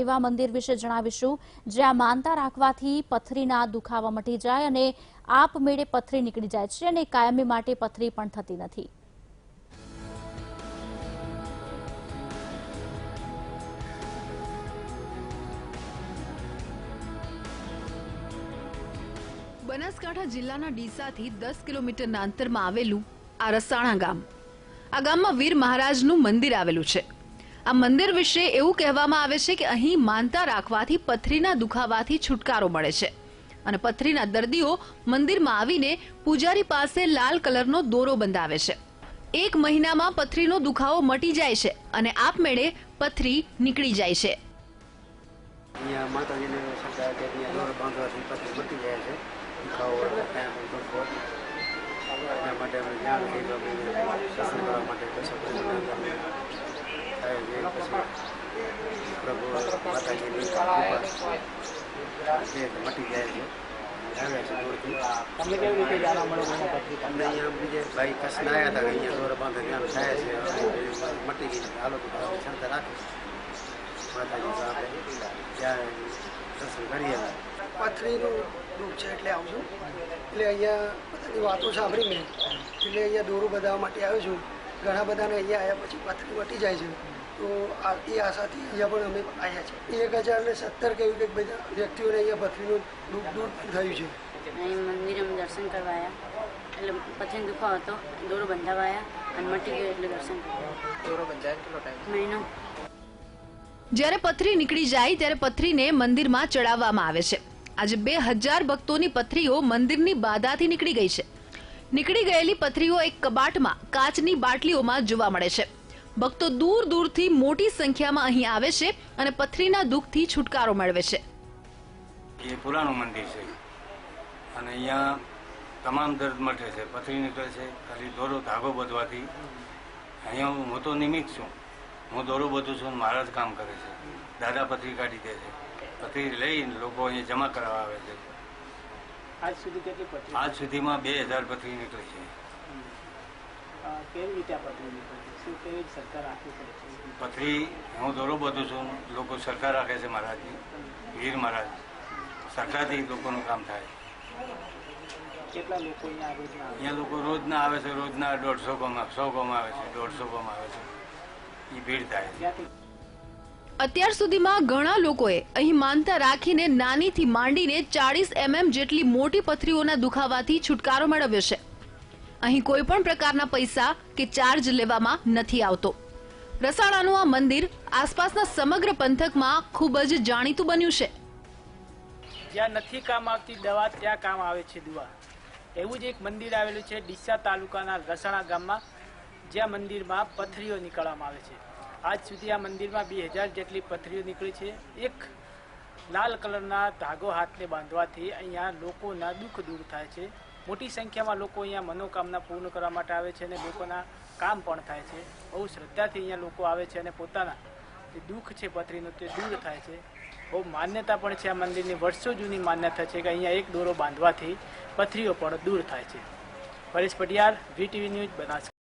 એવા મંદિર વિશે જણાવીશું, જ્યાં માનતા રાખવાથી પથરીના દુખાવા મટી જાય અને આપમેળે પથરી નીકળી જાય છે અને કાયમી માટે પથરી પણ થતી નથી. બનાસકાંઠા જિલ્લાના ડીસાથી 10 કિલોમીટરના અંતરમાં આવેલું આ રસાણા ગામ. આ ગામમાં વીર મહારાજનું મંદિર આવેલું છે. આ મંદિર વિશે એવું કહેવામાં આવે છે કે અહીં માનતા રાખવાથી પથરીના દુખાવાથી છુટકારો મળે છે અને પથરીના દર્દીઓ મંદિરમાં આવીને પૂજારી પાસે લાલ કલરનો દોરો બંધાવે છે. 1 મહિનામાં પથરીનો દુખાવો મટી જાય છે અને આપમેળે પથરી નીકળી જાય છે. પથરીનું દુઃખ છે એટલે આવું છું. એટલે અહીંયા બધાની વાતો સાંભળીને એટલે અહીંયા દોરો બધાવવા માટે આવ્યો છું. ઘણા બધાને અહીંયા આવ્યા પછી પથરી મટી જાય છે, તો એ આશાથી અહીંયા પણ અમે આવ્યા છીએ. 1017 કે એવું કંઈક બધા વ્યક્તિઓને અહીંયા પથરીનું દુઃખ દૂર થયું છે. અહીં મંદિરમાં દર્શન કરવા આવ્યા એટલે પથરીનો દુખાવો હતો, દોરો બંધાવાયા અને મટી ગયો એટલે દર્શન કર્યા. દોરો બંધાય કેટલો ટાઈમ? મહિનો. જ્યારે પથરી નીકળી જાય ત્યારે પથરીને મંદિરમાં ચડાવવામાં આવે છે. આજે 2000 ભક્તોની પથરીઓ મંદિરની બાધાથી નીકળી ગઈ છે. નીકળી ગયેલી પથરીઓ એક કબાટમાં કાચની બાટલીઓમાં જોવા મળે છે. ભક્તો દૂર દૂરથી મોટી સંખ્યામાં અહીં આવે છે અને પથરીના દુઃખથી છુટકારો મેળવે છે. એ પુરાણું મંદિર છે અને અહીંયા તમામ દર્દ મટે છે, પથરી નીકળે છે. ખાલી દોરો ધાગો બધવાથી અહીંયા હું તો નિમિત્ત છું, હું દોરો બધું છું, મારા જ કામ કરે છે. દાદા પથરી કાઢી દે છે. પથરી લઈને લોકો અહીંયા જમા કરાવવા આવે છે. આજ સુધી કેટલી પથરી? આજ સુધીમાં 2000 પથરી નીકળી છે. કેવી રીતે આ પથરી નીકળી છે? શું કેવી સરકાર રાખવી પડે છે? પથરી હું દોરો બધું છું, લોકો સરકાર રાખે છે. મહારાજજી વીર મહારાજ સરકારથી લોકોનું કામ થાય. કેટલા લોકો અહીંયા રોજના આવે? અહીંયા લોકો રોજના આવે છે. રોજના 150 કોમાં 100 કોમાં આવે છે, 150 કોમાં આવે છે. એ ભીડ થાય છે. અત્યાર સુધીમાં ઘણા લોકોએ અહીં માનતા રાખીને નાનીથી માંડીને 40 mm જેટલી મોટી પથરીઓના દુખાવાથી છુટકારો મેળવ્યો છે. અહીં કોઈ પણ પ્રકારના પૈસા કે ચાર્જ લેવામાં નથી આવતો. રસાણાનું આ મંદિર આસપાસના સમગ્ર પંથકમાં ખૂબ જ જાણીતું બન્યું છે. જ્યાં નથી કામ આવતી દવા ત્યાં કામ આવે છે દુઆ. એવું જ એક મંદિર આવેલું છે ડીસા તાલુકાના રસાણા ગામમાં, જ્યાં મંદિરમાં પથરીઓ નીકળવામાં આવે છે. આજ સુધી આ મંદિરમાં 2000 જેટલી પથરીઓ નીકળી છે. એક લાલ કલરના ધાગો હાથને બાંધવાથી અહીંયા લોકોના દુઃખ દૂર થાય છે. મોટી સંખ્યામાં લોકો અહીંયા મનોકામના પૂર્ણ કરવા માટે આવે છે અને લોકોના કામ પણ થાય છે. બહુ શ્રદ્ધાથી અહીંયા લોકો આવે છે અને પોતાના જે દુઃખ છે પથરીનું તે દૂર થાય છે. બહુ માન્યતા પણ છે આ મંદિરની, વર્ષો જૂની માન્યતા છે કે અહીંયા એક દોરો બાંધવાથી પથરીઓ પણ દૂર થાય છે. Paresh Patiyar, VTV news, Banaskantha.